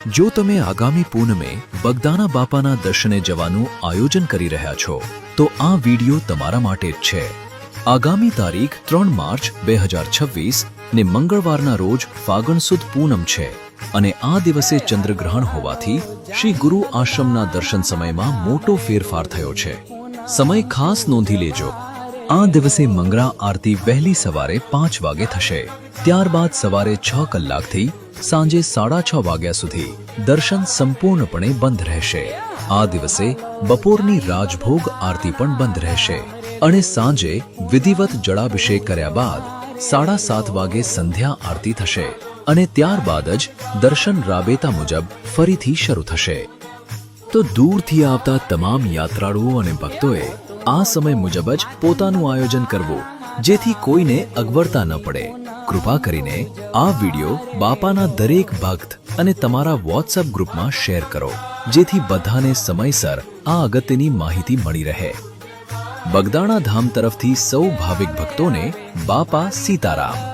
જો તમે આગામી પૂનમે બગદાણા બાપાના દર્શને જવાનું આયોજન કરી રહ્યા છો તો આ વિડિયો તમારા માટે જ છે। આગામી તારીખ 3 માર્ચ 2026 ને મંગળવારના રોજ ફાગણ સુદ પૂનમ છે અને આ દિવસે ચંદ્રગ્રહણ હોવાથી શ્રી ગુરુ આશ્રમના દર્શન સમયમાં મોટો ફેરફાર થયો છે। સમય ખાસ નોંધી લેજો। આ દિવસે મંગળા આરતી વહેલી સવારે 5 વાગે થશે। ત્યારબાદ સવારે 6 કલાકથી સાંજે 6:30 વાગ્યા સુધી દર્શન સંપૂર્ણપણે બંધ રહેશે। આ દિવસે બપોરની રાજભોગ આરતી પણ બંધ રહેશે અને સાંજે વિધિવત જળાભિષેક કર્યા બાદ 7:30 વાગે સંધ્યા આરતી થશે અને ત્યારબાદ જ દર્શન રાબેતા મુજબ ફરીથી શરૂ થશે। તો દૂરથી આવતા તમામ યાત્રાળુઓ અને ભક્તોએ આ સમય મુજબ જ પોતાનું આયોજન કરવું જેથી કોઈને અગવડતા ન પડે। કૃપા કરીને આ વિડિયો બાપાના દરેક ભક્ત અને તમારા વોટ્સએપ ગ્રુપમાં શેર કરો જેથી બધાને સમયસર આ અગત્યની માહિતી મળી રહે। બગદાણા ધામ તરફથી સૌ ભાવિક ભક્તોને બાપા સીતારામ।